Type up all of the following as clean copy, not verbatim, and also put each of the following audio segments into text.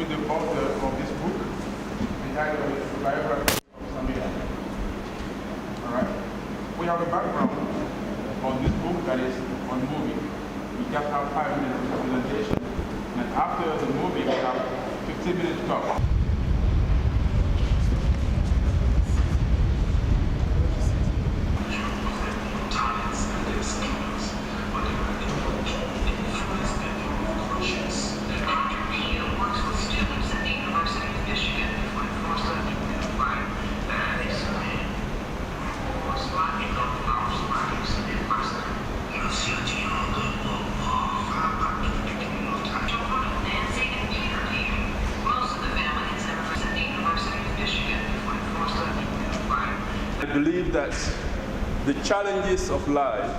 with the author of this book, entitled Autobiography of SILA. All right? We have a background on this book that is on movie. We just have 5 minutes of presentation, and after the movie, we have 15 minutes talk. I believe that the challenges of life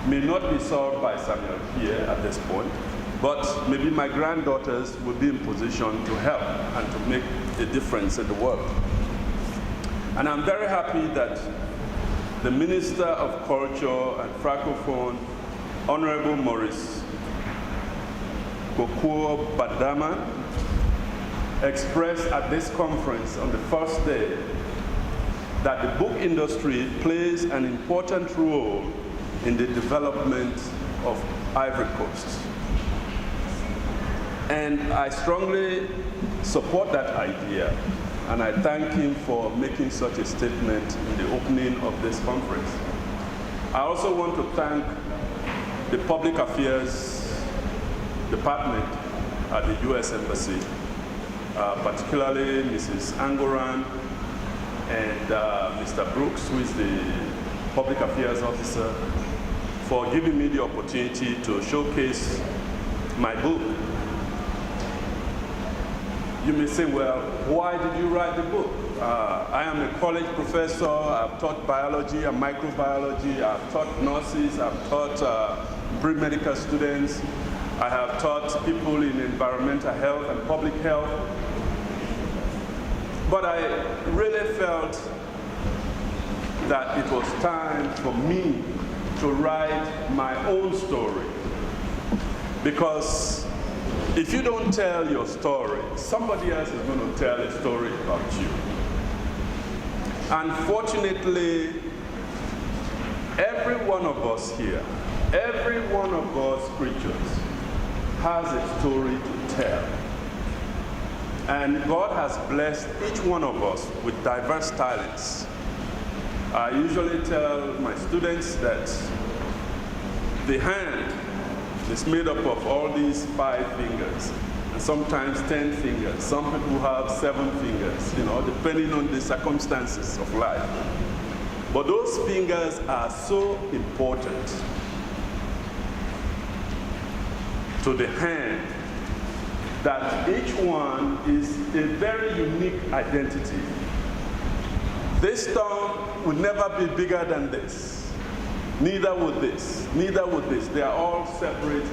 may not be solved by Samuel Pieh at this point, but maybe my granddaughters will be in position to help and to make a difference in the world. And I'm very happy that the Minister of Culture and Francophone, Honorable Maurice Kokuo Badaman, expressed at this conference on the first day that the book industry plays an important role in the development of Ivory Coast. And I strongly support that idea, and I thank him for making such a statement in the opening of this conference. I also want to thank the Public Affairs Department at the US Embassy, particularly Mrs. Angoran and Mr. Brooks, who is the Public Affairs Officer, for giving me the opportunity to showcase my book. You may say, well, why did you write the book? I am a college professor. I've taught biology and microbiology. I've taught nurses. I've taught pre-medical students. I have taught people in environmental health and public health. But I really felt that it was time for me to write my own story. Because if you don't tell your story, somebody else is going to tell a story about you. Unfortunately, every one of us here, every one of us preachers has a story to tell. And God has blessed each one of us with diverse talents. I usually tell my students that the hand is made up of all these 5 fingers, and sometimes 10 fingers. Some people have 7 fingers, depending on the circumstances of life. But those fingers are so important to the hand that each one is a very unique identity. This thumb would never be bigger than this. Neither would this, neither would this. They are all separate,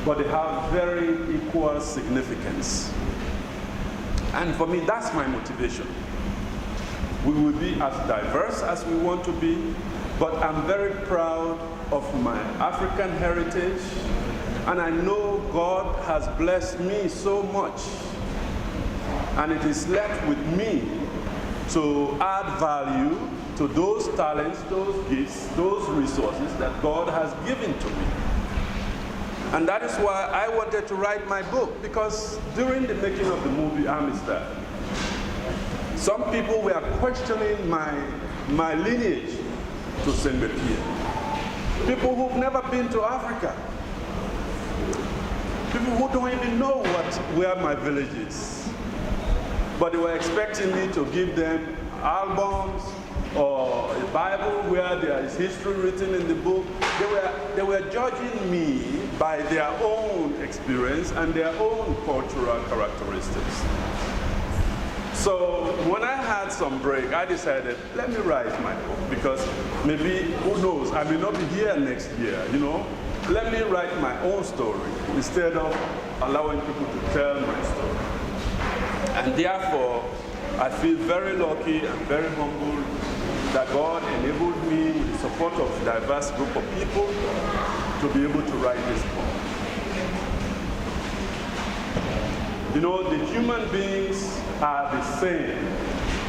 but they have very equal significance. And for me, that's my motivation. We will be as diverse as we want to be, but I'm very proud of my African heritage. And I know God has blessed me so much. And it is left with me to add value to those talents, those gifts, those resources that God has given to me. And that is why I wanted to write my book, because during the making of the movie Amistad, some people were questioning my lineage to Pieh. People who've never been to Africa. People who don't even know where my village is. But they were expecting me to give them albums or a Bible where there is history written in the book. They were judging me by their own experience and their own cultural characteristics. So when I had some break, I decided, let me write my book, because maybe, who knows, I may not be here next year, Let me write my own story instead of allowing people to tell my story. And therefore, I feel very lucky and very humbled that God enabled me, with the support of a diverse group of people, to be able to write this book. You know, the human beings are the same.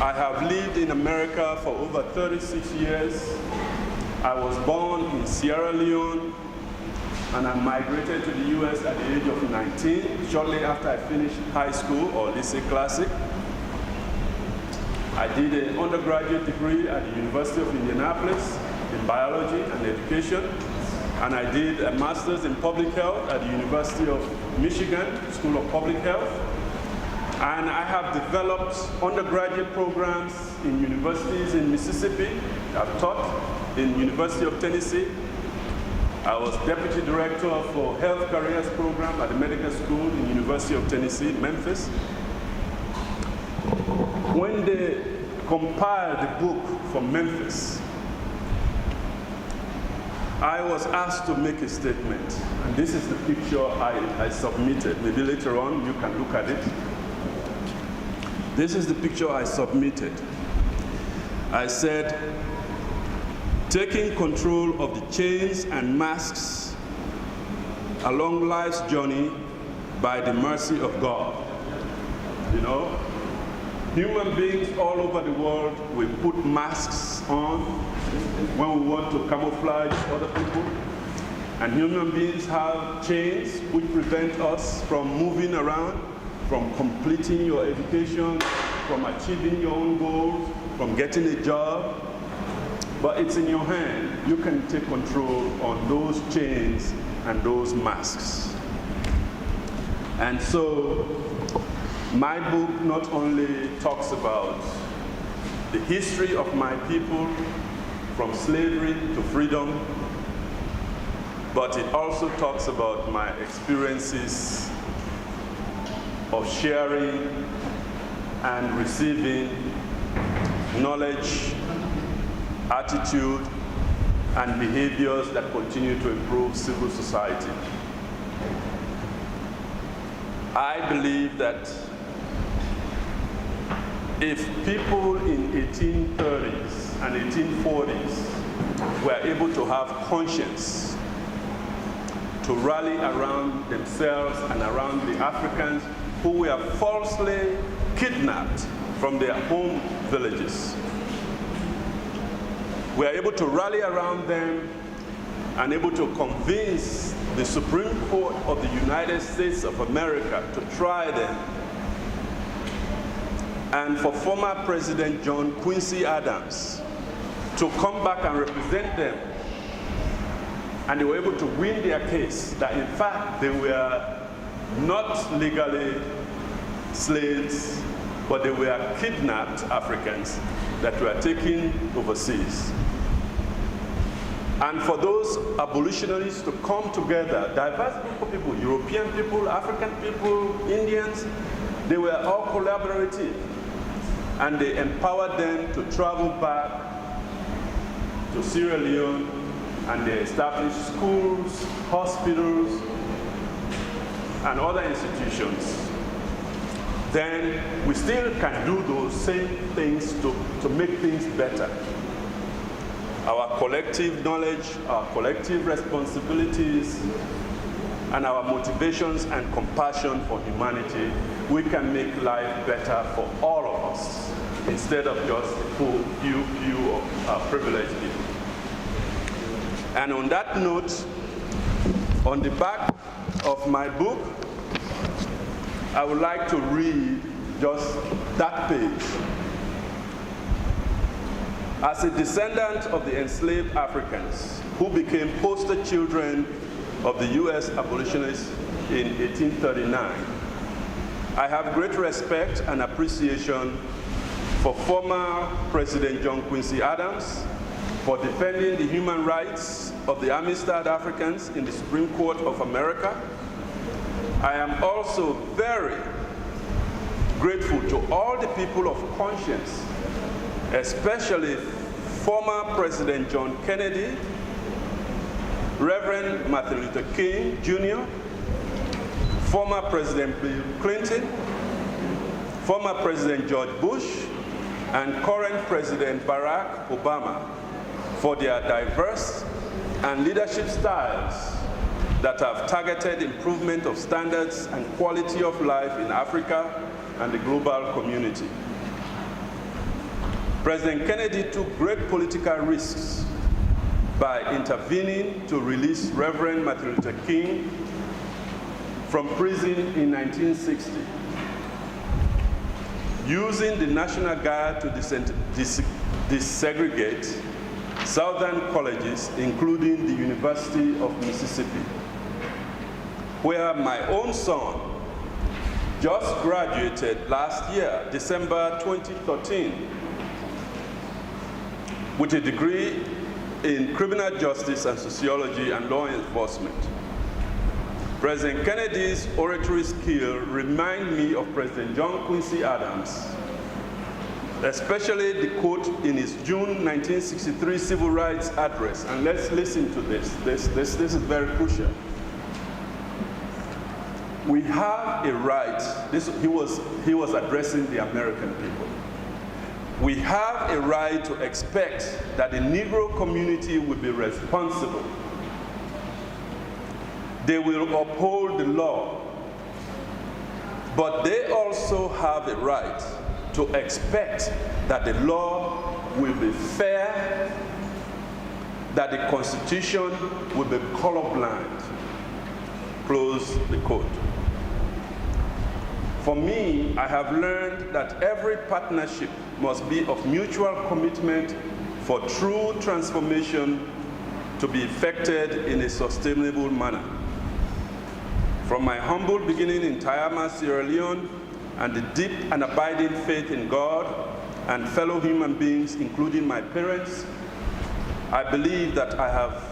I have lived in America for over 36 years. I was born in Sierra Leone, and I migrated to the US at the age of 19, shortly after I finished high school or lycée classique. I did an undergraduate degree at the University of Indianapolis in biology and education, and I did a master's in public health at the University of Michigan School of Public Health. And I have developed undergraduate programs in universities in Mississippi. I've taught in University of Tennessee. I was deputy director for health careers program at the medical school in University of Tennessee, Memphis. When they compiled the book from Memphis, I was asked to make a statement. And this is the picture I submitted. Maybe later on you can look at it. This is the picture I submitted. I said, taking control of the chains and masks along life's journey by the mercy of God. You know, human beings all over the world will put masks on when we want to camouflage other people. And human beings have chains which prevent us from moving around, from completing your education, from achieving your own goals, from getting a job. But it's in your hand. You can take control on those chains and those masks. And so my book not only talks about the history of my people from slavery to freedom, but it also talks about my experiences of sharing and receiving knowledge, attitude, and behaviors that continue to improve civil society. I believe that if people in 1830s and 1840s were able to have conscience, to rally around themselves and around the Africans who were falsely kidnapped from their home villages, we are able to rally around them and able to convince the Supreme Court of the United States of America to try them. And for former President John Quincy Adams to come back and represent them. And they were able to win their case that in fact they were not legally slaves, but they were kidnapped Africans that were taken overseas. And for those abolitionists to come together, diverse group of people, European people, African people, Indians, they were all collaborative. And they empowered them to travel back to Sierra Leone, and they established schools, hospitals, and other institutions. Then we still can do those same things to make things better. Our collective knowledge, our collective responsibilities, and our motivations and compassion for humanity, we can make life better for all of us, instead of just few privileged people. And on that note, on the back of my book, I would like to read just that page. As a descendant of the enslaved Africans who became poster children of the US abolitionists in 1839, I have great respect and appreciation for former President John Quincy Adams for defending the human rights of the Amistad Africans in the Supreme Court of America. I am also very grateful to all the people of conscience, especially former President John Kennedy, Reverend Martin Luther King Jr., former President Bill Clinton, former President George Bush, and current President Barack Obama for their diverse and leadership styles that have targeted improvement of standards and quality of life in Africa and the global community. President Kennedy took great political risks by intervening to release Reverend Martin Luther King from prison in 1960, using the National Guard to desegregate Southern colleges, including the University of Mississippi, where my own son just graduated last year, December 2013, with a degree in criminal justice and sociology and law enforcement. President Kennedy's oratory skill remind me of President John Quincy Adams, especially the quote in his June 1963 Civil Rights Address. And let's listen to this. This is very crucial. We have a right, he was addressing the American people. We have a right to expect that the Negro community will be responsible. They will uphold the law, but they also have a right to expect that the law will be fair, that the Constitution will be colorblind. Close the quote. For me, I have learned that every partnership must be of mutual commitment for true transformation to be effected in a sustainable manner. From my humble beginning in Tayama, Sierra Leone, and the deep and abiding faith in God and fellow human beings, including my parents, I believe that I have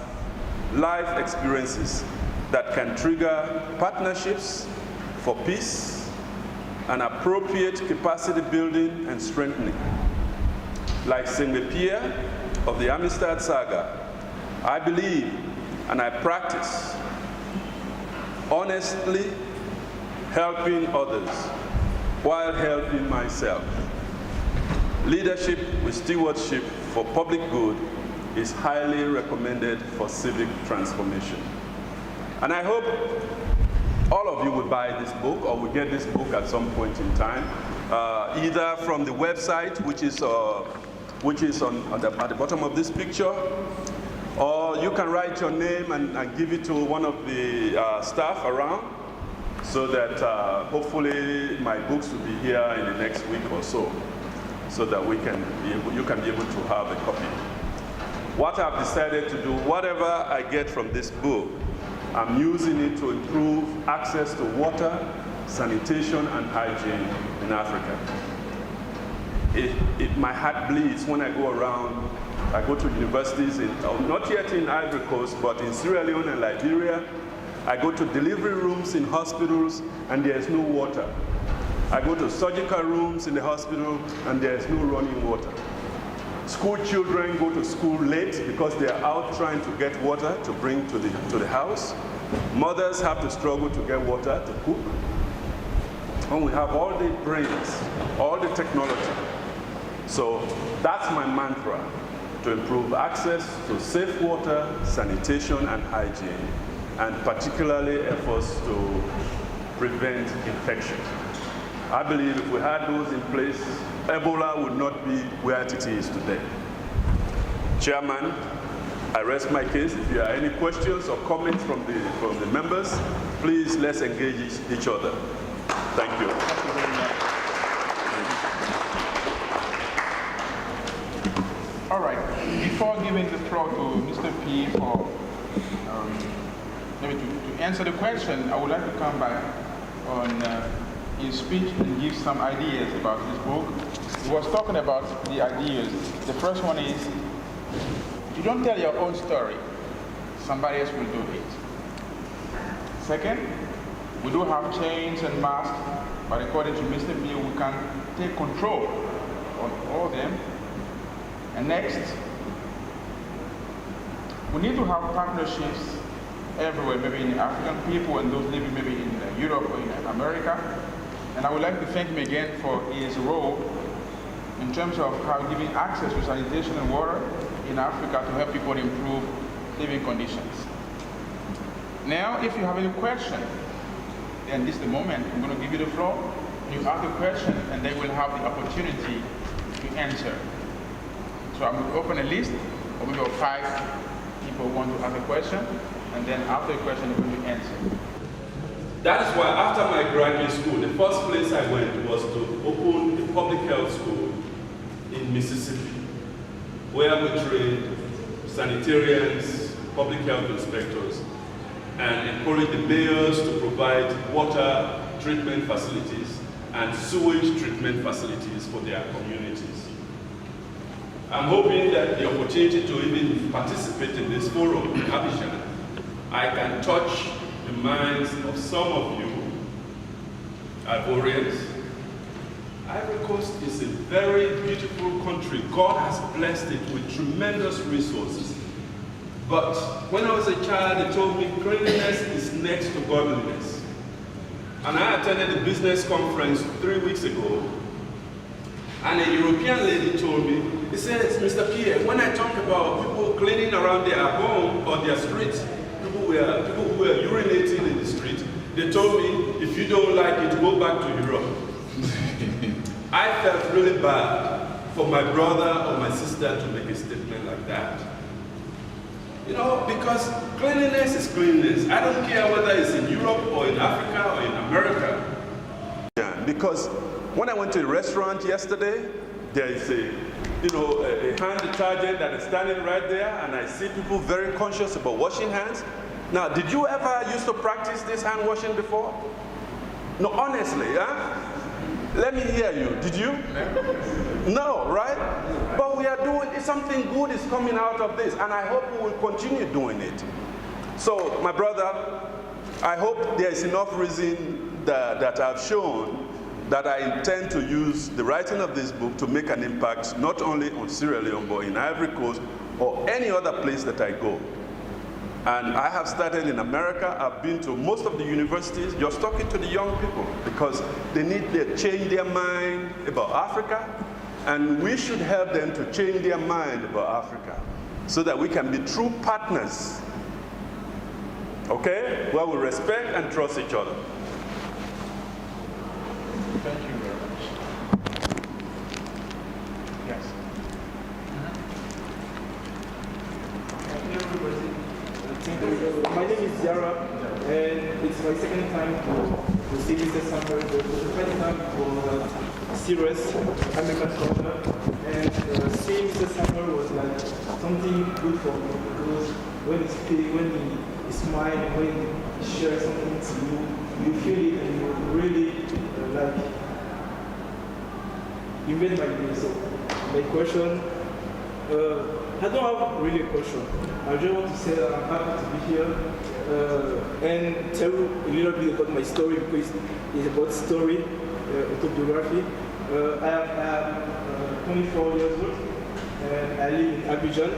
life experiences that can trigger partnerships for peace and appropriate capacity building and strengthening. Like Pieh of the Amistad Saga, I believe and I practice honestly helping others while helping myself. Leadership with stewardship for public good is highly recommended for civic transformation. And I hope all of you will buy this book or will get this book at some point in time, either from the website, which is at the bottom of this picture, or you can write your name and give it to one of the staff around, so that hopefully my books will be here in the next week or so that you can be able to have a copy. What I've decided to do, whatever I get from this book, I'm using it to improve access to water, sanitation, and hygiene in Africa. My heart bleeds when I go around. I go to universities, not yet in Ivory Coast, but in Sierra Leone and Liberia. I go to delivery rooms in hospitals, and there's no water. I go to surgical rooms in the hospital, and there's no running water. School children go to school late because they are out trying to get water to bring to the house. Mothers have to struggle to get water to cook. And we have all the brains, all the technology. So that's my mantra, to improve access to safe water, sanitation, and hygiene, and particularly efforts to prevent infection. I believe if we had those in place, Ebola would not be where it is today. Chairman, I rest my case. If there are any questions or comments from the members, please let's engage each other. Thank you. Thank you very much. All right. Before giving the floor to Mr. Pieh for maybe to answer the question, I would like to come back on his speech and give some ideas about this book. He was talking about the ideas. The first one is, you don't tell your own story. Somebody else will do it. Second, we do have chains and masks, but according to Mr. Pieh, we can take control on all of them. And next, we need to have partnerships everywhere, maybe in African people and those living maybe in Europe or in America. And I would like to thank him again for his role in terms of how giving access to sanitation and water in Africa to help people improve living conditions. Now, if you have any question, then this is the moment. I'm going to give you the floor. You ask the question, and they will have the opportunity to answer. So I'm going to open a list of maybe 5 people who want to ask a question, and then after the question, they're going to answer. That is why after my graduate school, the first place I went was to open a public health school in Mississippi, where we trained sanitarians, public health inspectors, and encouraged the mayors to provide water treatment facilities and sewage treatment facilities for their communities. I'm hoping that the opportunity to even participate in this forum in Abidjan, I can touch the minds of some of you, Ivorians. Ivory Coast is a very beautiful country. God has blessed it with tremendous resources. But when I was a child, they told me cleanliness is next to godliness. And I attended a business conference 3 weeks ago, and a European lady told me, he says, Mr. Pieh, when I talk about people cleaning around their home or their streets, people who were urinating in the street, they told me, if you don't like it, go back to Europe. I felt really bad for my brother or my sister to make a statement like that. You know, because cleanliness is cleanliness. I don't care whether it's in Europe or in Africa or in America. Yeah, because when I went to a restaurant yesterday, there is a hand detergent that is standing right there, and I see people very conscious about washing hands. Now, did you ever used to practice this hand washing before? No, honestly, huh? Let me hear you. Did you? No, right? But we are doing something good is coming out of this, and I hope we will continue doing it. So, my brother, I hope there is enough reason that I've shown that I intend to use the writing of this book to make an impact not only on Sierra Leone, but in Ivory Coast or any other place that I go. And I have started in America. I've been to most of the universities just talking to the young people because they need to change their mind about Africa, and we should help them to change their mind about Africa so that we can be true partners, okay, where we respect and trust each other. Thank you very much. Yes. Hello, everybody. My name is Zara, and it's my second time to see Mr. Summer. The first time was serious American culture, and seeing Mr. Summer was like something good for me because when he speaks, when he smiles, when he shares something to you, you feel it and you really you made my day. So my question, I don't have really a question. I just want to say that I'm happy to be here and tell you a little bit about my story because it's about story, autobiography. I am 24 years old and I live in Abidjan.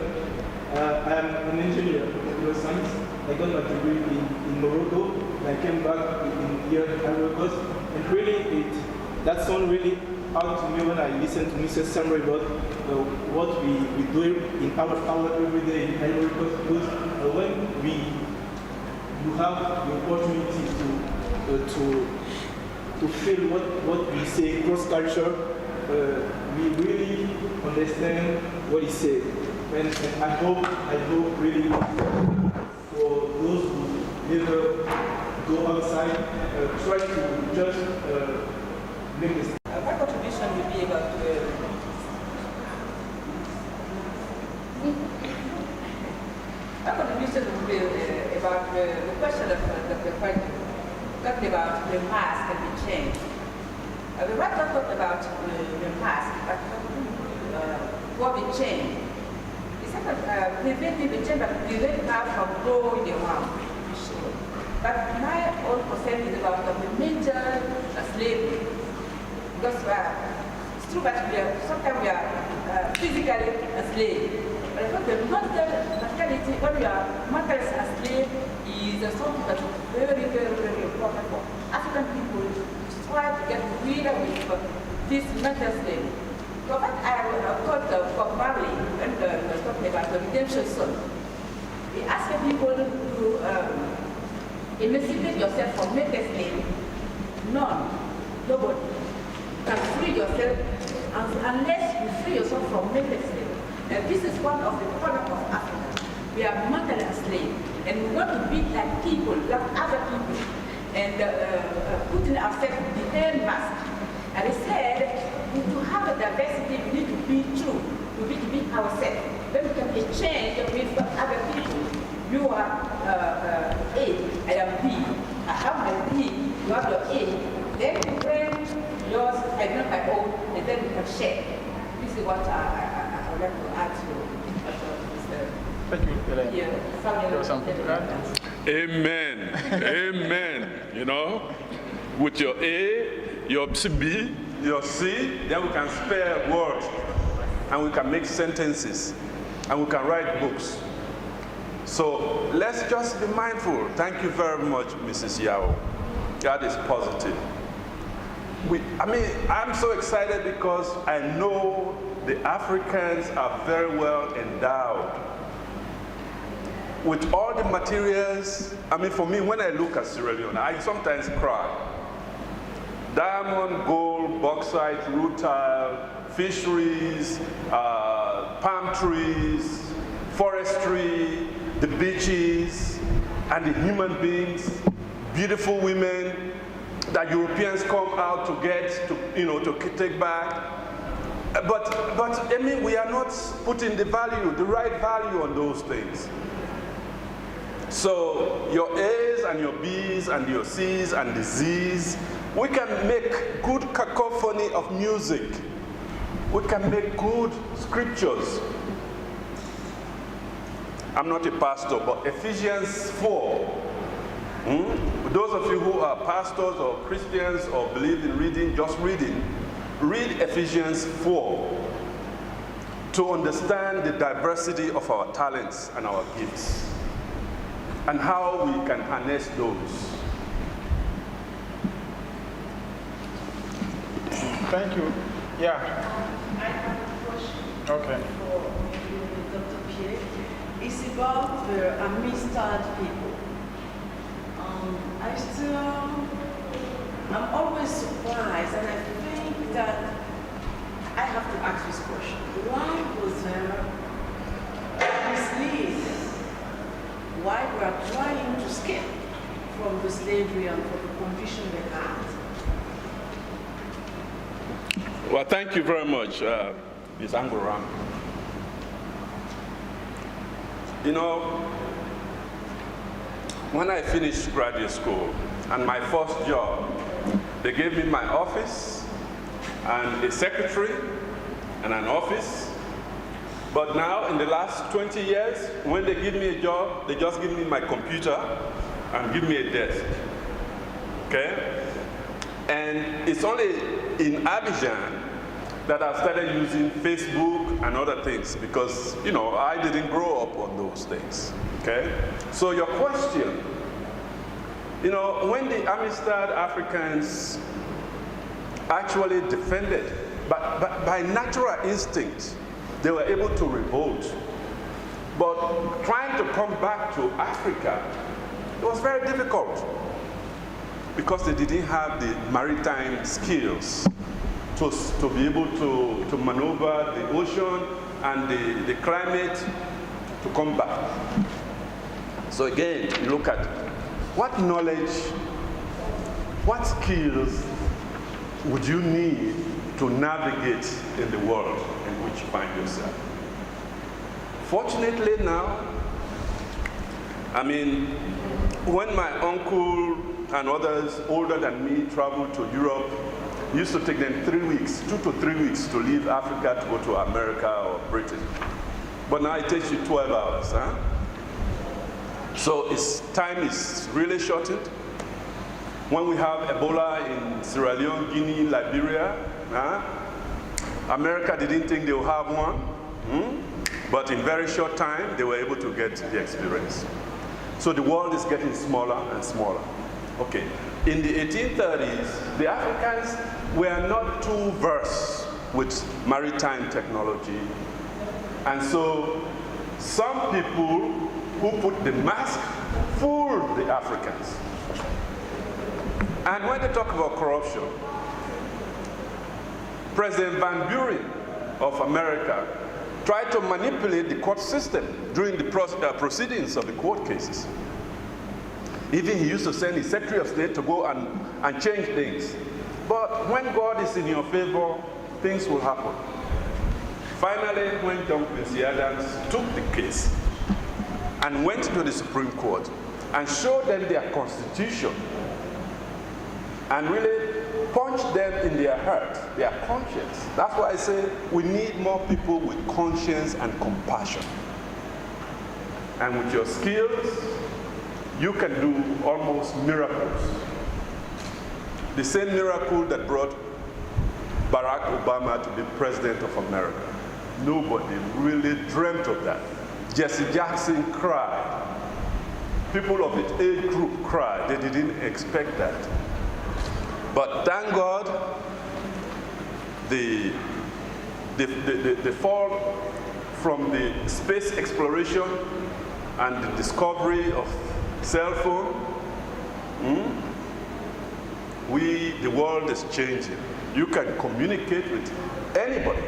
I am an engineer in computer science. I got my degree in Morocco and I came back here in Ivory Coast. And really, that sounded really hard to me when I listened to Mr. Samra about what we do in our everyday in Ivory Coast. Because when you have the opportunity to feel what we say cross culture, we really understand what he said. And I hope really for those who never go outside, try to just make this. My contribution will be about the question of the question talking about the past can be changed. We might not talk about the past, but what we change. It's not preventing the change, but prevent now from growing around. But my own concept is about the major slavery. Because it's true that sometimes we are physically enslaved. But I thought the mentality, when we are mentally enslaved, is something that is very, very, very important for African people to try to get rid of this mental slavery. So what I thought for Marley, when we were talking about the redemption song, he asked people to emancipate yourself from naked slavery. None, nobody can free yourself unless you free yourself from naked slavery. And this is one of the products of Africa. We are mentally enslaved, and we want to be like people, like other people, and putting ourselves behind masks. And they said, to have a diversity, we need to be true. We need to be ourselves. Then we can exchange with other people. You are A, I am B. I have my B, you have your A. Then you bring yours, I bring my own, and then we can share. This is what I would like to add to Thank you, Elaine. Yeah, There was something to add? Amen. Amen. You know, with your A, your B, your C, then we can spell words, and we can make sentences, and we can write books. So let's just be mindful. Thank you very much, Mrs. Yao. That is positive. I'm so excited because I know the Africans are very well endowed with all the materials. For me, when I look at Sierra Leone, I sometimes cry. Diamond, gold, bauxite, rutile, fisheries, palm trees, forestry, the beaches, and the human beings, beautiful women that Europeans come out to get, to take back. But we are not putting the right value on those things. So your A's and your B's and your C's and the Z's, we can make good cacophony of music. We can make good scriptures. I'm not a pastor, but Ephesians 4. Those of you who are pastors or Christians or believe in reading, just reading, read Ephesians 4 to understand the diversity of our talents and our gifts and how we can harness those. Thank you. Yeah. I have a question. Okay. For Dr. Pieh. It's about the Amistad people. I'm always surprised, and I think that I have to ask this question. Why was there this lead? Why we are trying to escape from the slavery and from the condition they had? Well, thank you very much, Ms. Angoram. When I finished graduate school and my first job, they gave me my office and a secretary and an office. But now, in the last 20 years, when they give me a job, they just give me my computer and give me a desk. Okay? And it's only in Abidjan that I've started using Facebook and other things because, I didn't grow up on those things. Okay? So your question, when the Amistad Africans actually defended, by natural instinct, they were able to revolt. But trying to come back to Africa, it was very difficult because they didn't have the maritime skills to be able to maneuver the ocean and the climate to come back. So again, you look at what knowledge, what skills would you need to navigate in the world in which you find yourself? Fortunately now, when my uncle and others older than me traveled to Europe, it used to take them 3 weeks, 2 to 3 weeks to leave Africa to go to America or Britain. But now it takes you 12 hours. So time is really shortened. When we have Ebola in Sierra Leone, Guinea, Liberia, America didn't think they would have one, but in very short time, they were able to get the experience. So the world is getting smaller and smaller. Okay, in the 1830s, the Africans were not too versed with maritime technology. And so some people who put the mask fooled the Africans. And when they talk about corruption, President Van Buren of America tried to manipulate the court system during the proceedings of the court cases. Even he used to send his Secretary of State to go and change things. But when God is in your favor, things will happen. Finally, when John Quincy Adams took the case and went to the Supreme Court and showed them their constitution and really punched them in their heart, their conscience. That's why I say we need more people with conscience and compassion. And with your skills, you can do almost miracles. The same miracle that brought Barack Obama to be president of America. Nobody really dreamt of that. Jesse Jackson cried. People of his age group cried. They didn't expect that. But thank God, the fall from the space exploration and the discovery of cell phone, the world is changing. You can communicate with anybody.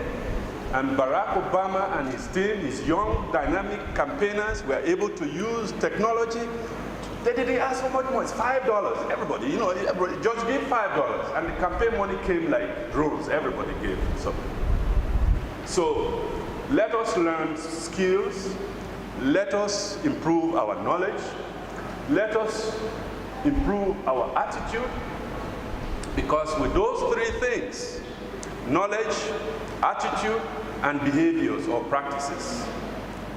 And Barack Obama and his team, his young, dynamic campaigners, were able to use technology. They didn't ask for much more. It's $5. Everybody, you know, everybody just give $5. And the campaign money came like drones. Everybody gave something. So let us learn skills. Let us improve our knowledge. Let us improve our attitude. Because with those three things, knowledge, attitude, and behaviors or practices,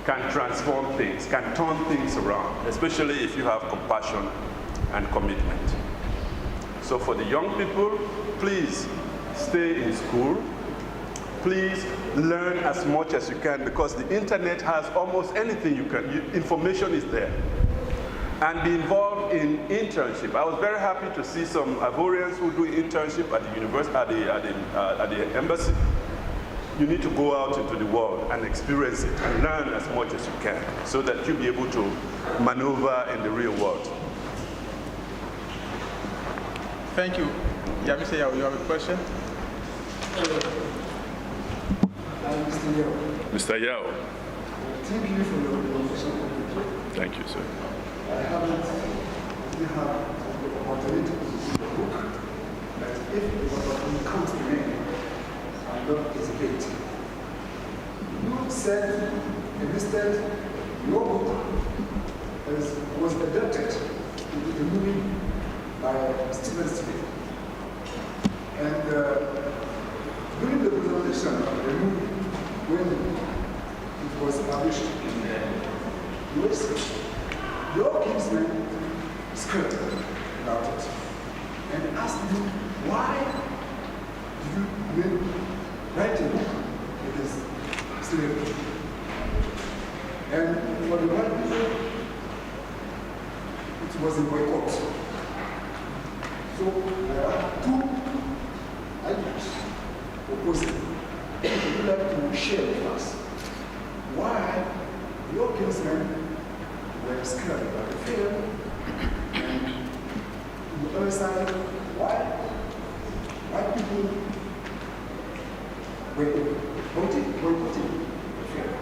can transform things, can turn things around, especially if you have compassion and commitment. So for the young people, please stay in school. Please learn as much as you can, because the internet has almost anything you can, information is there. And be involved in internship. I was very happy to see some Ivorians who do internship at the university, at the embassy. You need to go out into the world and experience it and learn as much as you can so that you'll be able to maneuver in the real world. Thank you. Yeah, Mr. Yao, you have a question? Mr. Yao. Mr. Yao. Thank you for your presentation. Thank you, sir. I haven't really had the opportunity to see the book, but if the opportunity comes to me, I don't hesitate. You said, instead, your book was adapted into the movie by Steven Spielberg. And during the presentation of the movie, when it was published in the US, your kinsman scared about it and asked you, why did you write a book with this slavery? And for the white people, it was a boycott. So there are two ideas opposing. Would you like to share with us why your kinsmen were scared about the film, and on the other side, why white people were boycotting the film?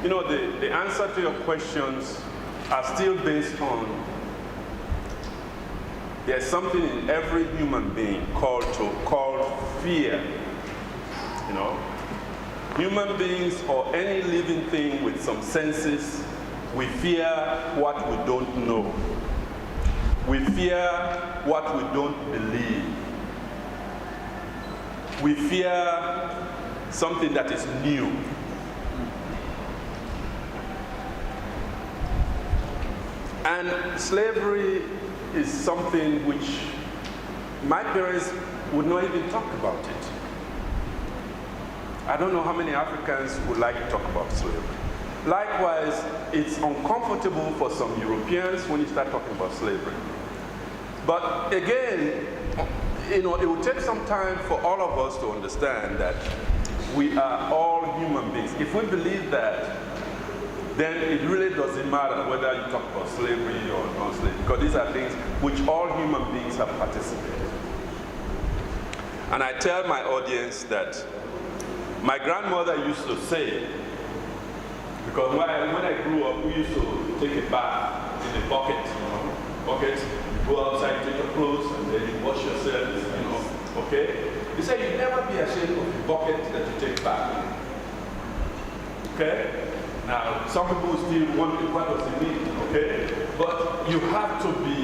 You know, the answer to your questions are still based on, there's something in every human being called fear. You know, human beings or any living thing with some senses, we fear what we don't know. We fear what we don't believe. We fear something that is new. And slavery is something which my parents would not even talk about it. I don't know how many Africans would like to talk about slavery. Likewise, it's uncomfortable for some Europeans when you start talking about slavery. But again, you know, it will take some time for all of us to understand that we are all human beings. If we believe that then it really doesn't matter whether you talk about slavery or non-slavery, because these are things which all human beings have participated. And I tell my audience that my grandmother used to say, because when I grew up, we used to take a bath in a bucket, bucket, you go outside, take your clothes, and then you wash yourself, okay? He said, you never be ashamed of the bucket that you take bath in, okay? Now, some people still wonder what does it mean, okay? But you have to be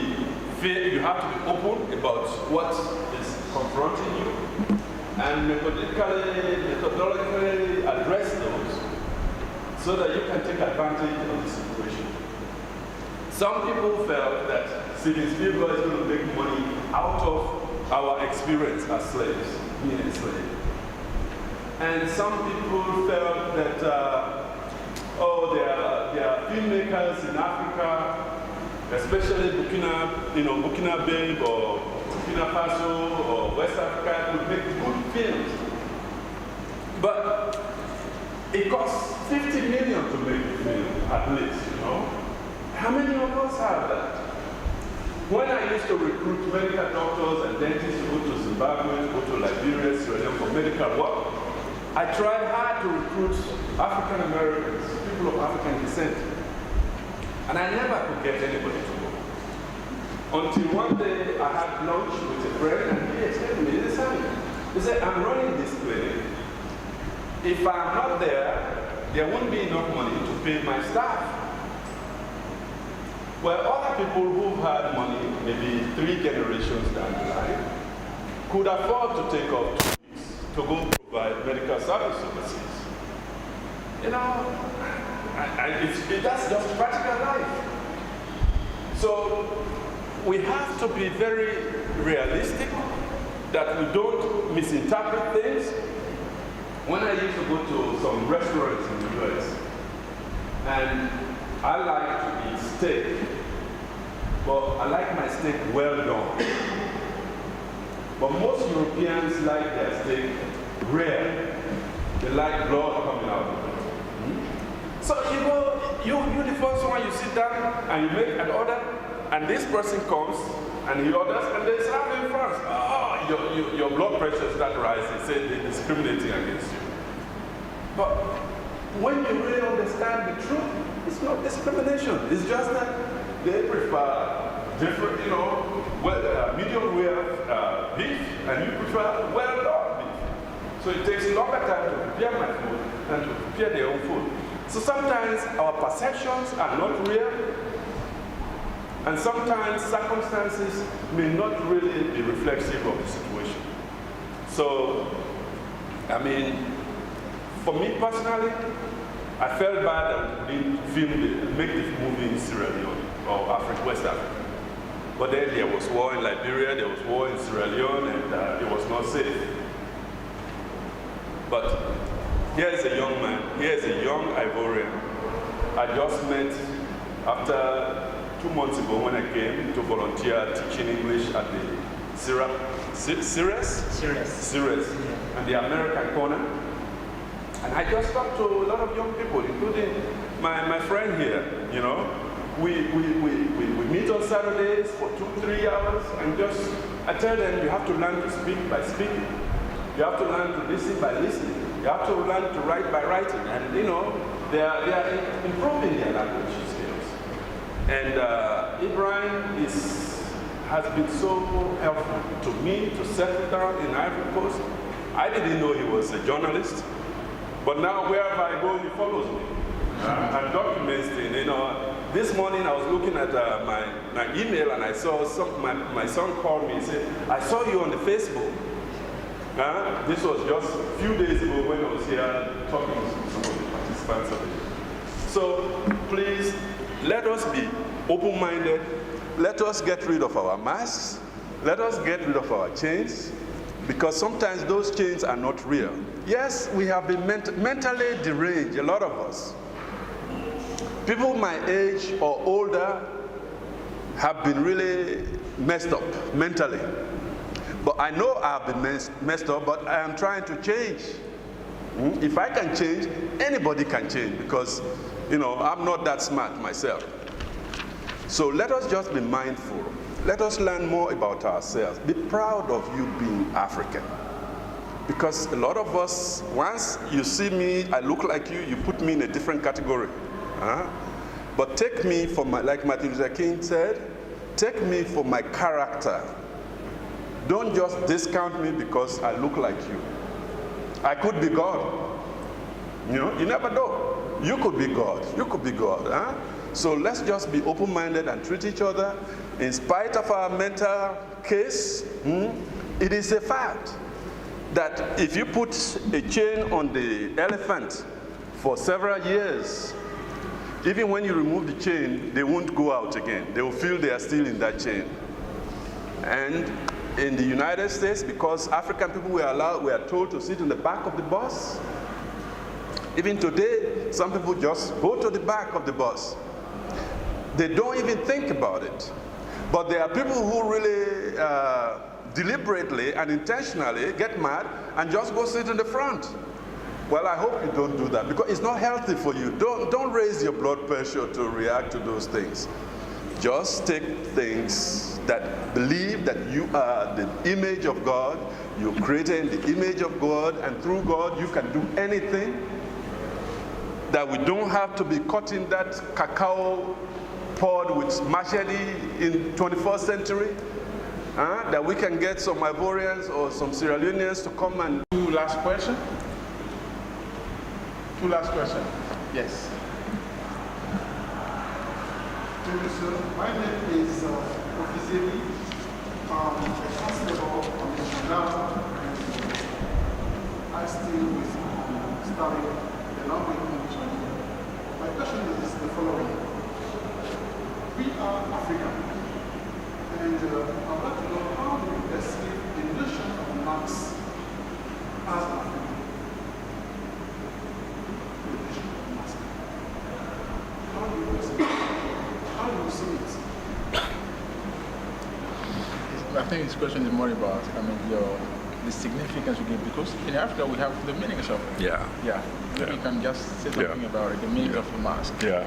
fair, you have to be open about what is confronting you, and methodologically address those so that you can take advantage of the situation. Some people felt that Steven Spielberg is going to make money out of our experience as slaves, being enslaved. And some people felt that, there are filmmakers in Africa, especially Burkina Faso or Burkina Faso or West Africa, would make good films. But it costs 50 million to make a film, at least, How many of us have that? When I used to recruit medical doctors and dentists to go to Zimbabwe, to go to Liberia, Sierra Leone for medical work, I tried hard to recruit African Americans, people of African descent. And I never could get anybody to go. Until one day I had lunch with a friend and he explained to me, he said, I'm running this clinic. If I'm not there, there won't be enough money to pay my staff. Well, other people who've had money, maybe 3 generations down the line, could afford to take off 2 weeks to go provide medical service overseas. That's just practical life. So we have to be very realistic that we don't misinterpret things. When I used to go to some restaurants in the US, and I like to eat steak, but I like my steak well done. But most Europeans like their steak rare. They like blood coming out of it. So you're the first one, you sit down and you make an order, and this person comes and he orders, and they serve him first. Oh, your blood pressure starts rising, say they're discriminating against you. But when you really understand the truth, it's not discrimination. It's just that they prefer different, medium rare beef, and you prefer well done beef. So it takes longer time to prepare my food than to prepare their own food. So sometimes our perceptions are not real, and sometimes circumstances may not really be reflexive of the situation. So, for me personally, I felt bad that we didn't make the movie in Sierra Leone or West Africa. But then there was war in Liberia, there was war in Sierra Leone, and it was not safe. But here is a young man, here is a young Ivorian. I just met after 2 months ago when I came to volunteer teaching English at the Ceres, and the American corner. And I just talked to a lot of young people, including my friend here, We meet on Saturdays for 2-3 hours, and I tell them you have to learn to speak by speaking. You have to learn to listen by listening. You have to learn to write by writing. And they are improving their language skills. And Ibrahim has been so helpful to me to settle down in Ivory Coast. I didn't know he was a journalist, but now wherever I go, he follows me and documents things. This morning I was looking at my email, and I saw my son called me and said, I saw you on the Facebook. This was just a few days ago when I was here talking to some of the participants of it. So please, let us be open-minded. Let us get rid of our masks. Let us get rid of our chains, because sometimes those chains are not real. Yes, we have been mentally deranged, a lot of us. People my age or older have been really messed up mentally. But I know I have been messed up, but I am trying to change. If I can change, anybody can change, because you know, I'm not that smart myself. So let us just be mindful. Let us learn more about ourselves. Be proud of you being African. Because a lot of us, once you see me, I look like you put me in a different category. But take me for my, like Martin Luther King said, take me for my character. Don't just discount me because I look like you. I could be God. You know, you never know. You could be God. You could be God. So let's just be open-minded and treat each other. In spite of our mental case, it is a fact that if you put a chain on the elephant for several years, even when you remove the chain, they won't go out again. They will feel they are still in that chain. And in the United States, because African people were told to sit in the back of the bus, even today, some people just go to the back of the bus. They don't even think about it. But there are people who really deliberately and intentionally get mad and just go sit in the front. Well, I hope you don't do that because it's not healthy for you. Don't raise your blood pressure to react to those things. Just take things that believe that you are the image of God, you're created in the image of God, and through God you can do anything. That we don't have to be cutting that cacao pod with machete in 21st century. That we can get some Ivorians or some Sierra Leoneans to come and... Two last questions? Two last questions. Yes. Thank you, sir. My name is Ofizeli. I'm a constable on the Sudan. I still with studying the language English. My question is the following. We are African, and I'd like to know how do you perceive the notion of Marx as African? The notion of Marx. How do you perceive it? How do you see it? I think this question is more about, the significance we give, because in Africa we have the meanings of it. Yeah. You can just say something about it, the meaning of a mask. Yeah.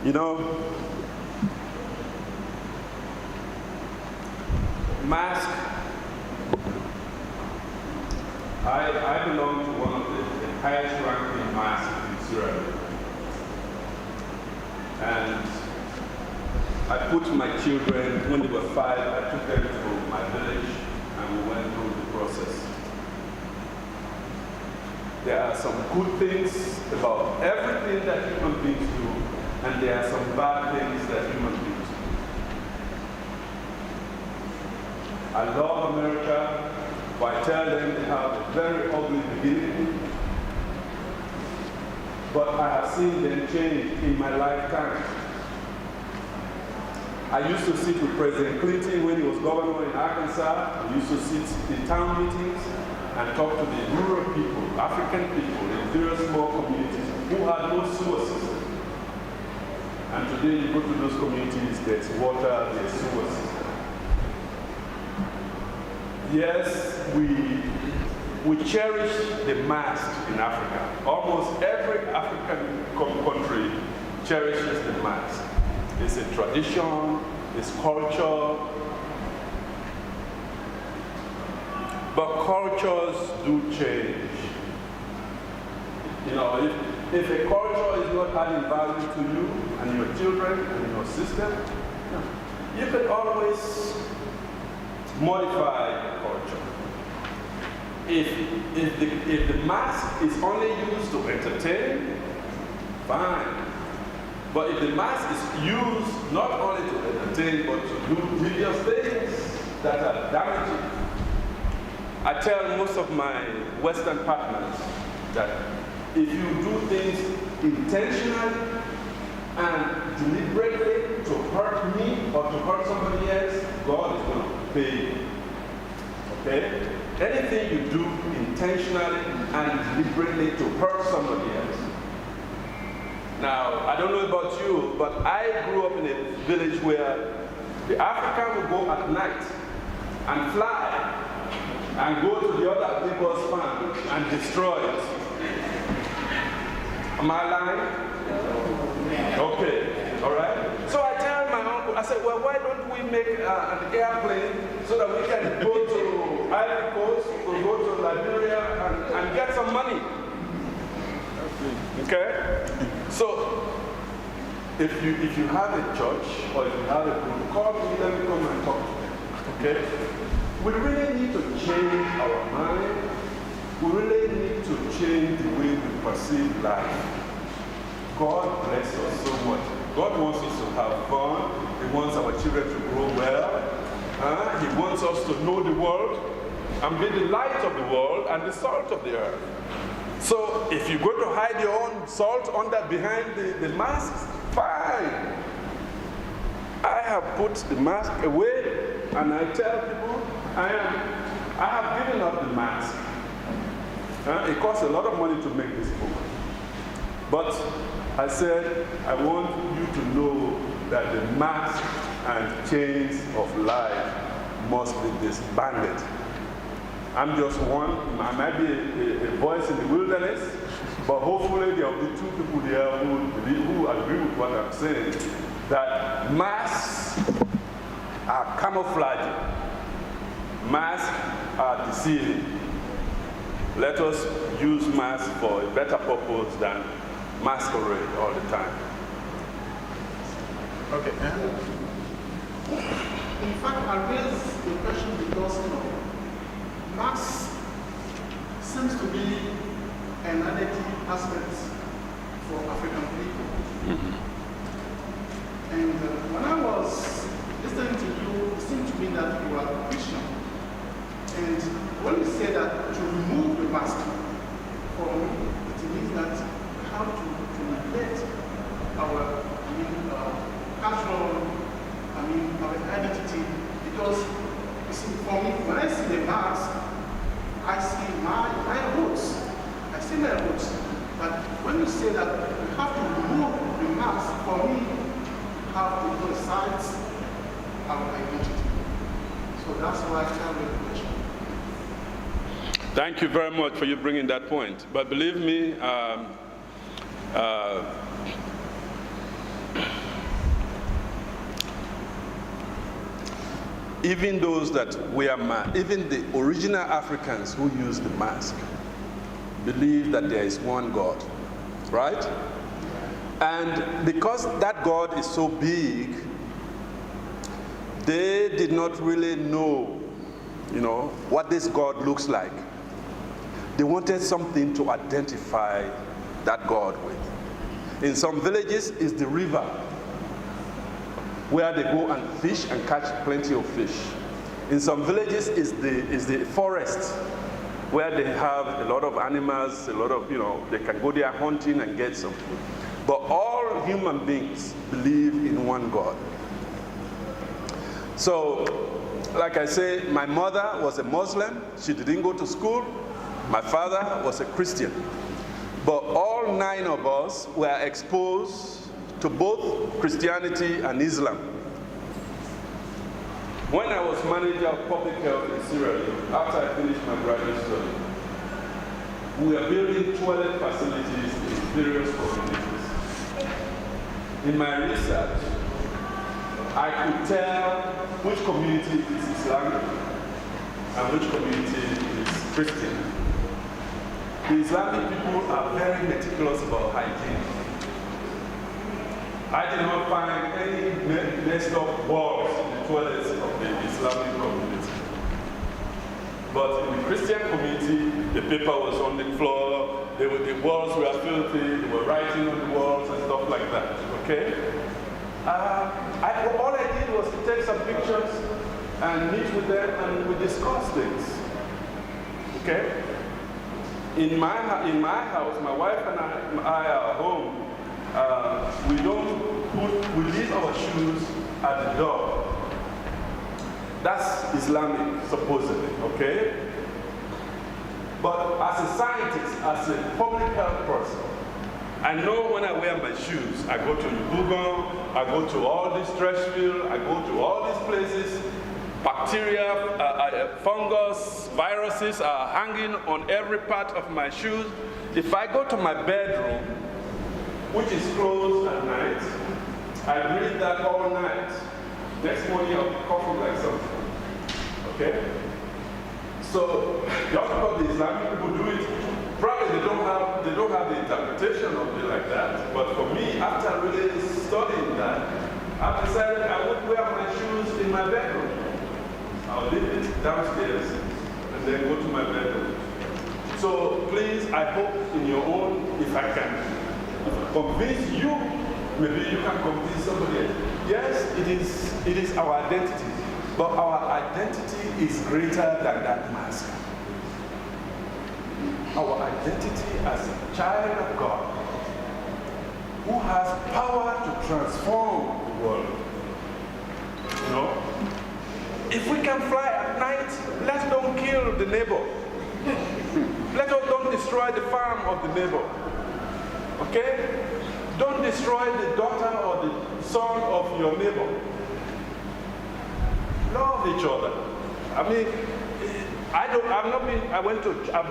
You know, mask, I belong to one of the highest ranking masks in Sierra Leone. And I put my children, when they were 5, I took them to my village and we went through the process. There are some good things about everything that human beings do, and there are some bad things that human beings do. I love America, but I tell them they have a very ugly beginning, but I have seen them change in my lifetime. I used to sit with President Clinton when he was governor in Arkansas. We used to sit in town meetings and talk to the rural people, African people in various small communities who had no sewer system. And today you go to those communities, there's water, there's sewer system. Yes, we cherish the mask in Africa. Almost every African country cherishes the mask. It's a tradition, it's culture. But cultures do change. You know, if a culture is not adding value to you and your children and your system, you can always modify the culture. If the mask is only used to entertain, fine. But if the mask is used not only to entertain, but to do various things that are damaging, I tell most of my Western partners that if you do things intentionally and deliberately to hurt me or to hurt somebody else, God is going to pay you. Okay? Anything you do intentionally and deliberately to hurt somebody else. Now, I don't know about you, but I grew up in a village where the African would go at night and fly and go to the other people's farm and destroy it. Am I lying? Okay, all right. So I tell my uncle, I said, well, why don't we make an airplane so that we can go to Ivory Coast, or go to Liberia and get some money? Okay? So, if you have a church or if you have a group, call me, let me come and talk to you. Okay? We really need to change our mind. We really need to change the way we perceive life. God bless us so much. God wants us to have fun. He wants our children to grow well. He wants us to know the world and be the light of the world and the salt of the earth. So if you're going to hide your own salt behind the mask, fine. I have put the mask away, and I tell people I have given up the mask. It costs a lot of money to make this book. But I said, I want you to know that the mask and chains of life must be disbanded. I'm just one. I might be a voice in the wilderness, but hopefully there will be two people there who agree with what I'm saying, that masks are camouflaging. Masks are deceiving. Let us use masks for a better purpose than masquerade all the time. Okay. In fact, I raised the question because, Marx seems to be an identity aspect for African people. And when I was listening to you, it seemed to me that you are a Christian. And when you say that to remove the mask from me, it means that we have to neglect our cultural, our identity. Because, you see, for me, when I see the mask, I see my roots. I see my roots. But when you say that we have to remove the mask, for me, we have to put aside our identity. So that's why I tell you the question. Thank you very much for you bringing that point. But believe me, even those that wear masks, even the original Africans who use the mask, believe that there is one God, right? And because that God is so big, they did not really know, what this God looks like. They wanted something to identify that God with. In some villages, it's the river, where they go and fish and catch plenty of fish. In some villages, is the forest, where they have a lot of animals, a lot of, they can go there hunting and get some food. But all human beings believe in one God. So, like I say, my mother was a Muslim. She didn't go to school. My father was a Christian. But all 9 of us were exposed to both Christianity and Islam. When I was manager of public health in Sierra Leone, after I finished my graduate study, we were building toilet facilities in various communities. In my research, I could tell which community is Islamic and which community is Christian. The Islamic people are very meticulous about hygiene. I did not find any messed up walls in the toilets of the Islamic community. But in the Christian community, the paper was on the floor, the walls were filthy, they were writing on the walls and stuff like that, okay? All I did was to take some pictures and meet with them and we discussed things, okay? In my house, my wife and I are home. We leave our shoes at the door. That's Islamic, supposedly, okay? But as a scientist, as a public health person, I know when I wear my shoes, I go to Ubugon, I go to all this Trashville, I go to all these places, bacteria, fungus, viruses are hanging on every part of my shoes. If I go to my bedroom which is closed at night. I read that all night. Next morning I'll be coughing like something. Okay? So just because the Islamic people do it, probably they don't have the interpretation of it like that. But for me, after really studying that, I decided I would wear my shoes in my bedroom. I'll leave it downstairs and then go to my bedroom. So please, I hope in your own, if I can convince you, maybe you can convince somebody else. Yes, it is our identity, but our identity is greater than that mask. Our identity as a child of God who has power to transform the world. You know? If we can fly at night, let's don't kill the neighbor. Let us don't destroy the farm of the neighbor. Okay? Don't destroy the daughter or the son of your neighbor. Love each other. I mean, I've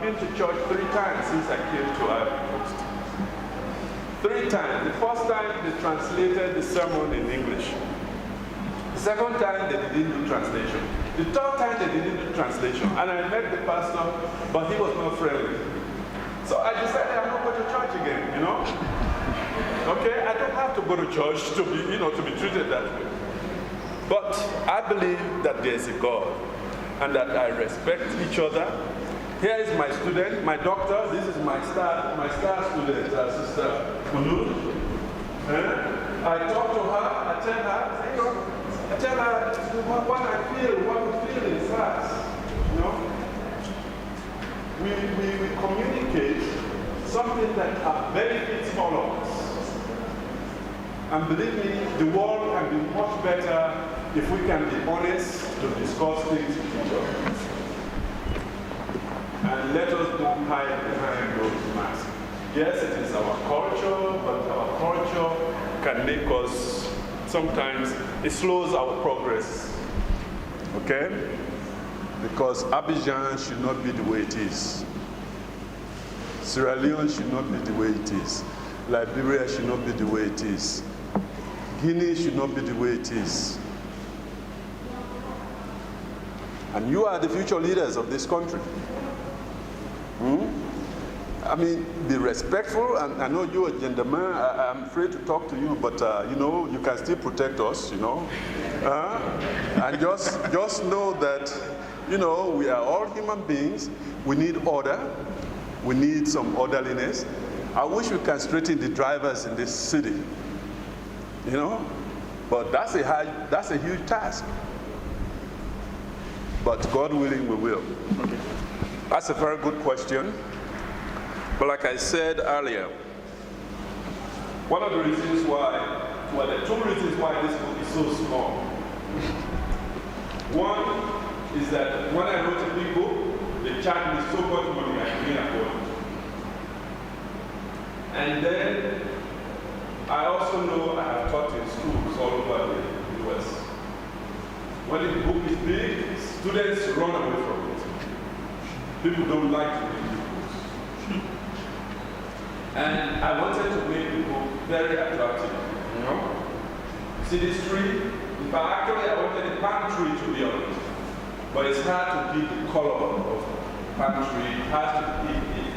been to church 3 times since I came to Ivory Coast. 3 times. The first time they translated the sermon in English. The second time they didn't do translation. The third time they didn't do translation. And I met the pastor, but he was not friendly. So I decided I'm not going to church again, you know? Okay, I don't have to go to church to be, to be treated that way. But I believe that there is a God and that I respect each other. Here is my student, my doctor. This is my star student, Sister Kunu. I talk to her, I tell her what I feel, what we feel in class. You know? We communicate something that benefits all of us. And believe me, the world can be much better if we can be honest to discuss things with each other. And let us don't hide behind those masks. Yes, it is our culture, but our culture can make us, sometimes it slows our progress. Okay? Because Abidjan should not be the way it is. Sierra Leone should not be the way it is. Liberia should not be the way it is. Guinea should not be the way it is. And you are the future leaders of this country. I mean, be respectful. And I know you're a gentleman. I'm afraid to talk to you, but you can still protect us, and just know that, we are all human beings. We need order. We need some orderliness. I wish we can straighten the drivers in this city. But that's a huge task. But God willing, we will. Okay. That's a very good question. But like I said earlier, one of the reasons why, there are 2 reasons why this book is so small. One is that when I wrote a big book, they charged me so much money I couldn't afford it. And then I also know I have taught in schools all over the US. When the book is big, students run away from it. People don't like to read books. And I wanted to make the book very attractive, See this tree? In fact, actually I wanted a palm tree to be on it. But it's hard to give the color of palm tree.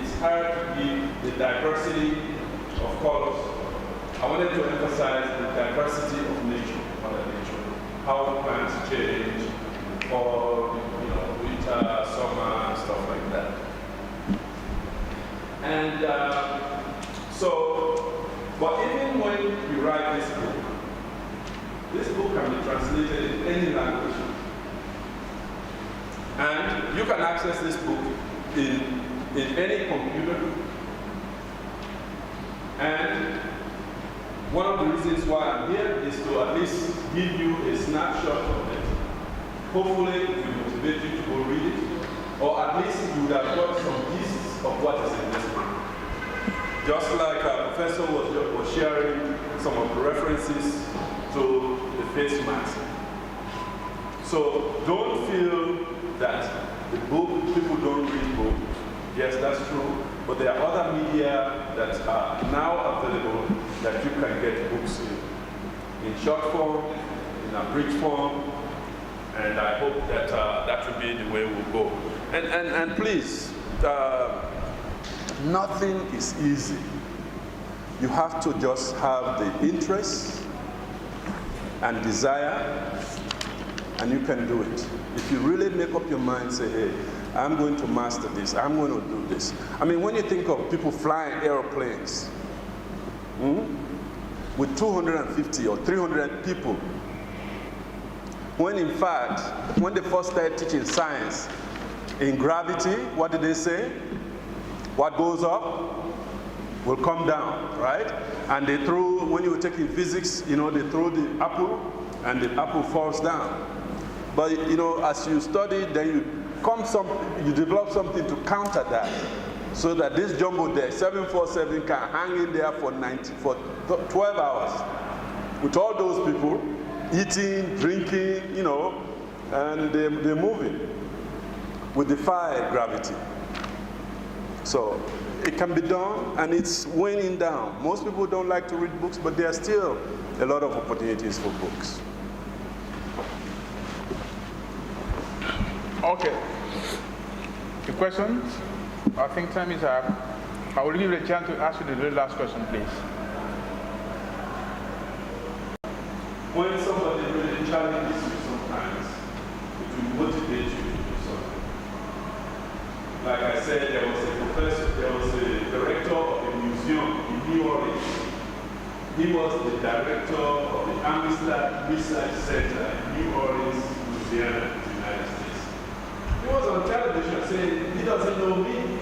It's hard to give the diversity of colors. I wanted to emphasize the diversity of nature, Mother Nature, how plants change, fall, winter, summer, and stuff like that. And but even when you write this book can be translated in any language. And you can access this book in any computer. And one of the reasons why I'm here is to at least give you a snapshot of it. Hopefully it will motivate you to go read it, or at least you would have got some pieces of what is in this book. Just like our professor was sharing some of the references to the face mask. So don't feel that the book, people don't read books. Yes, that's true. But there are other media that are now available that you can get books in short form, in abridged form, and I hope that that will be the way we'll go. And please, nothing is easy. You have to just have the interest and desire, and you can do it. If you really make up your mind, say, hey, I'm going to master this, I'm going to do this. I mean, when you think of people flying airplanes with 250 or 300 people, when in fact, when they first started teaching science in gravity, what did they say? What goes up will come down, right? And they throw, when you were taking physics, you know, they throw the apple and the apple falls down. But you know, as you study, then you develop something to counter that, so that this jumbo jet 747 can hang in there for 12 hours with all those people eating, drinking, you know, and they're moving. We defy gravity. So it can be done, and it's waning down. Most people don't like to read books, but there are still a lot of opportunities for books. Okay. The questions? I think time is up. I will give you a chance to ask you the very last question, please. When somebody really challenges you sometimes, it will motivate you to do something. Like I said, there was a director of a museum in New Orleans. He was the director of the Amistad Research Center in New Orleans, Louisiana, United States. He was on television saying he doesn't know me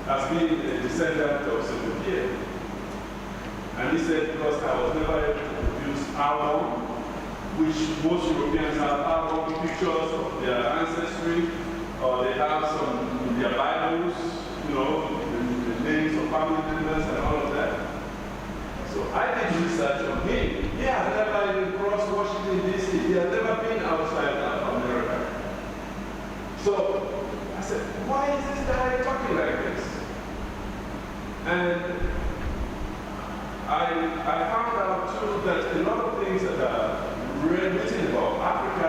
as being a descendant of Pieh. And he said, because I was never able to produce album, which most Europeans have album pictures of their ancestry, or they have some in their Bibles, you know, the names of family members and all of that. So I did research on him. He has never even crossed Washington, D.C. He has never been outside of America. So I said, why is this guy talking like this? And I found out too that a lot of things that are written about Africa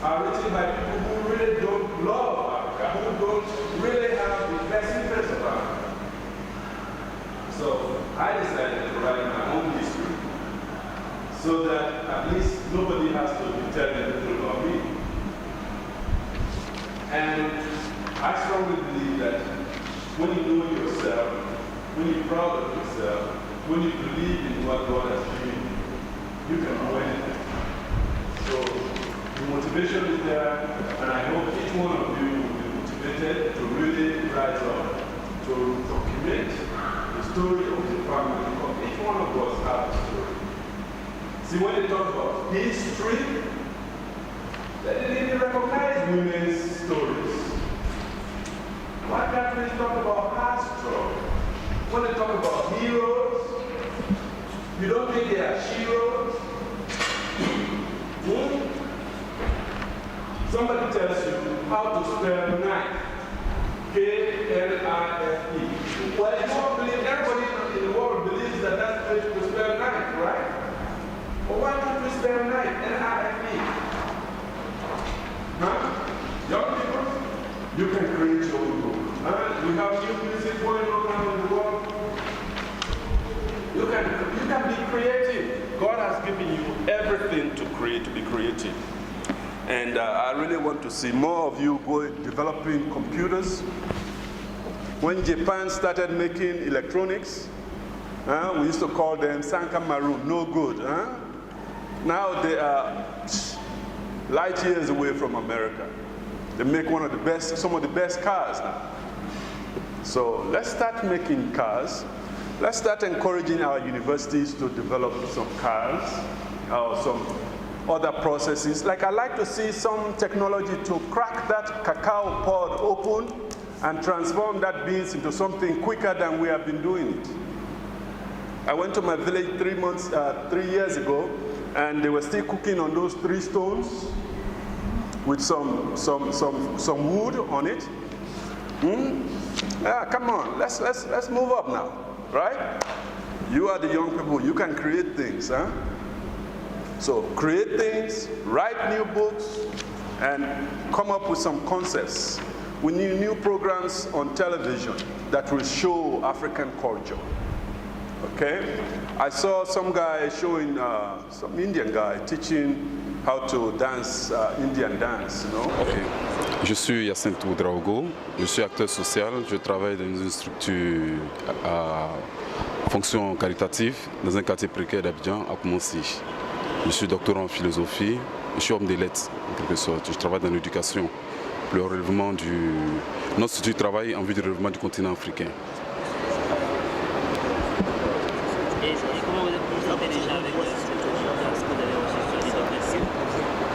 are written by people who really don't love Africa, who don't really have the best interest of Africa. So I decided to write my own history so that at least nobody has to be telling the truth about me. And I strongly believe that when you know yourself, when you're proud of yourself, when you believe in what God has given you, you can do anything. So the motivation is there, and I hope each one of you will be motivated to really rise up, to document the story of the family, because each one of us has a story. See, when they talk about history, they didn't even recognize women's stories. Why can't we talk about her story? When they talk about heroes, you don't think they are heroes? Somebody tells you how to spell knife. K-L-I-F-E. Well, you don't believe, everybody in the world believes that that's the way to spell knife, right? But why can't we spell knife? N-I-F-E. Huh? Young people, you can create your own book. We have new music going on in the world. You can be creative. God has given you everything to create, to be creative. And I really want to see more of you developing computers. When Japan started making electronics, we used to call them Sankamaru, no good. Now they are light years away from America. They make some of the best cars now. So let's start making cars. Let's start encouraging our universities to develop some cars or some other processes. Like I like to see some technology to crack that cacao pod open and transform that beans into something quicker than we have been doing it. I went to my village 3 years ago, and they were still cooking on those 3 stones with some wood on it. Yeah, come on, let's move up now. right? You are the young people, you can create things, huh? So create things, write new books, and come up with some concepts. We need new programs on television that will show African culture. Okay? I saw some guy showing, some Indian guy teaching how to dance, Indian dance, you know? Okay. Je suis Jacinto Draogo, je suis acteur social, je travaille dans une structure à fonction caritative dans un quartier précaire d'Abidjan, à Koumonsi. Je suis doctorant en philosophie, je suis homme des lettres en quelque sorte, je travaille dans l'éducation, le relèvement du... Notre institut travaille en vue du relèvement du continent africain.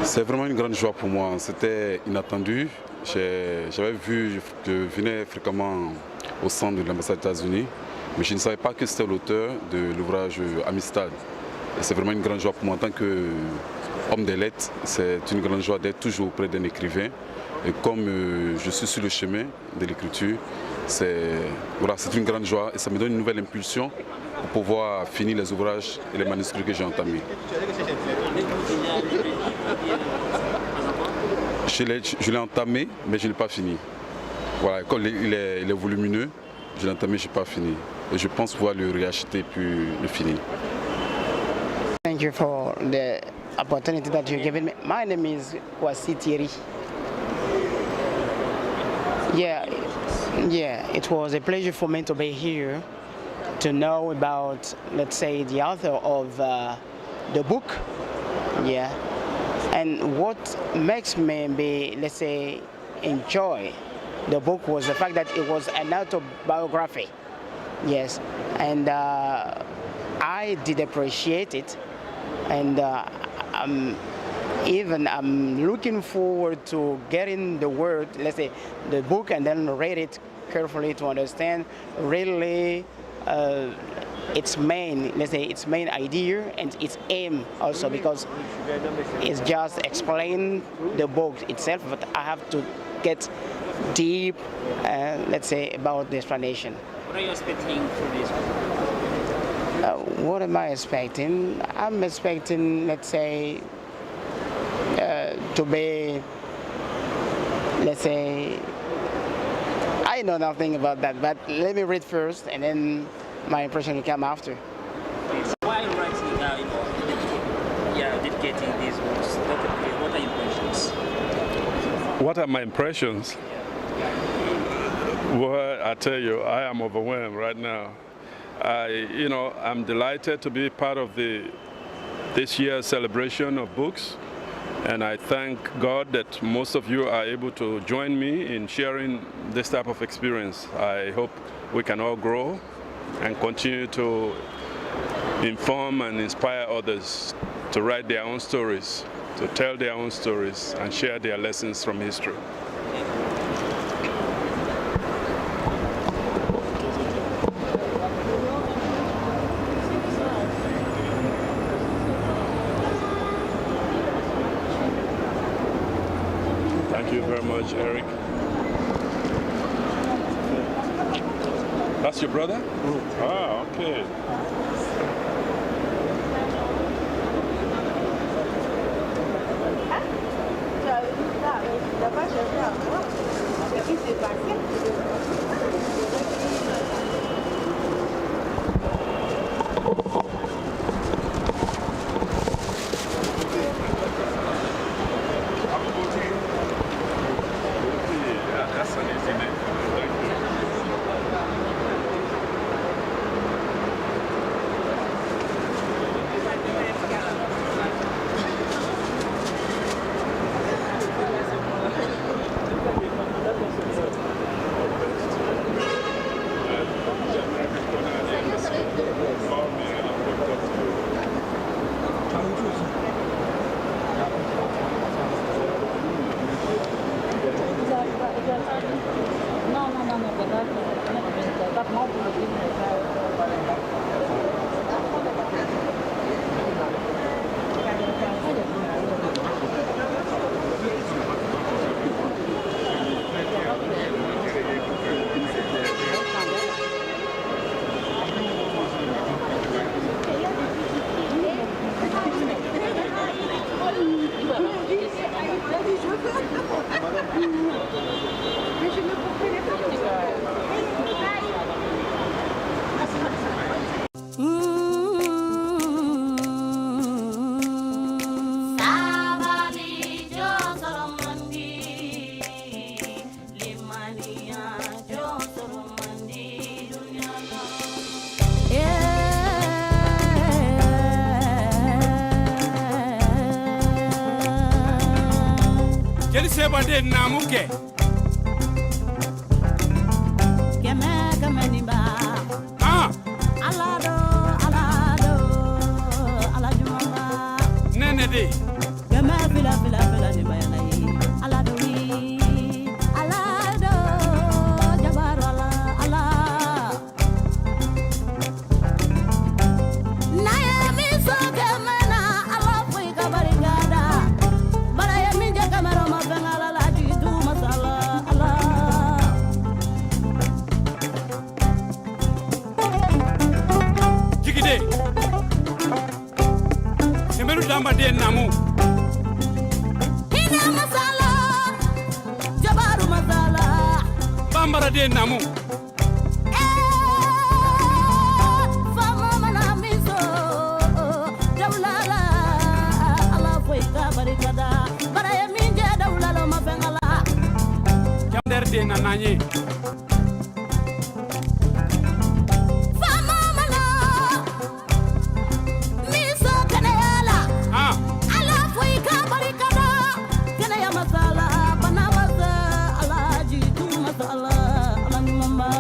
C'est vraiment une grande joie pour moi, c'était inattendu. J'avais vu, je venais fréquemment au centre de l'ambassade des États-Unis, mais je ne savais pas que c'était l'auteur de l'ouvrage Amistad. Et c'est vraiment une grande joie pour moi en tant qu'homme des lettres, c'est une grande joie d'être toujours auprès d'un écrivain. Et comme je suis sur le chemin de l'écriture, c'est une grande joie et ça me donne une nouvelle impulsion pour pouvoir finir les ouvrages et les manuscrits que j'ai entamés. Je l'ai entamé, mais je ne l'ai pas fini. Voilà, quand il est volumineux, je l'ai entamé, je n'ai pas fini. Et je pense pouvoir le réacheter puis le finir. Thank you for the opportunity that you've given me. My name is Kwasi Thierry. Yeah, it was a pleasure for me to be here to know about, let's say, the author of the book. Yeah, and what makes me be, let's say, enjoy the book was the fact that it was an autobiography. Yes, and I did appreciate it, and I'm looking forward to getting the word, let's say, the book, and then read it carefully to understand really its main, let's say, its main idea and its aim also, because it's just explain the book itself, but I have to get deep, let's say, about the explanation. What are you expecting from this? What am I expecting? I'm expecting, let's say, to be, let's say, I know nothing about that, but let me read first and then my impression will come after. Why are you writing dedicating these books? What are your impressions? What are my impressions? Well, I tell you, I am overwhelmed right now. I'm delighted to be part of this year's celebration of books, and I thank God that most of you are able to join me in sharing this type of experience. I hope we can all grow and continue to inform and inspire others to write their own stories, to tell their own stories, and share their lessons from history. Thank you very much, Eric. That's your brother? Ah, okay. That's an easy name. Thank you. Jeli seba de namuke. Keme nimba. Ah. Alado Nene de. Keme bila nimba yana yi. Alado jabar ala. Naya mi so kemena ala fui kabarigada. Bara ya mi je kamera ma bengala la di du masala ala. Jigide. Semeru damba de namu. Hina masala. Jabaru masala. Bambara de namu. Fama mana miso. Daulala ala foi kabarigada. Bara ya mi je daulala ma bengala. Jamder de nananye. Fama mana. Miso kanayala. Ah. Ala foi kabarigada. Kanaya masala. Panawasa ala jitu masala. Ala ni mama.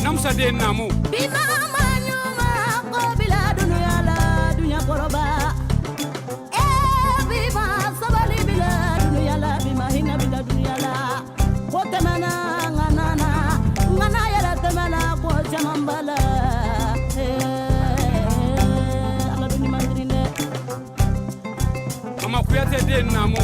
Namsa de namu. Bima manyuma ko bila dunya koroba. Bima sabali bila dunya la bima hina bila dunya la. Ko temana ngana yala temana ko jamambala. Ala dunya mandrine. Mama kuyate de namu.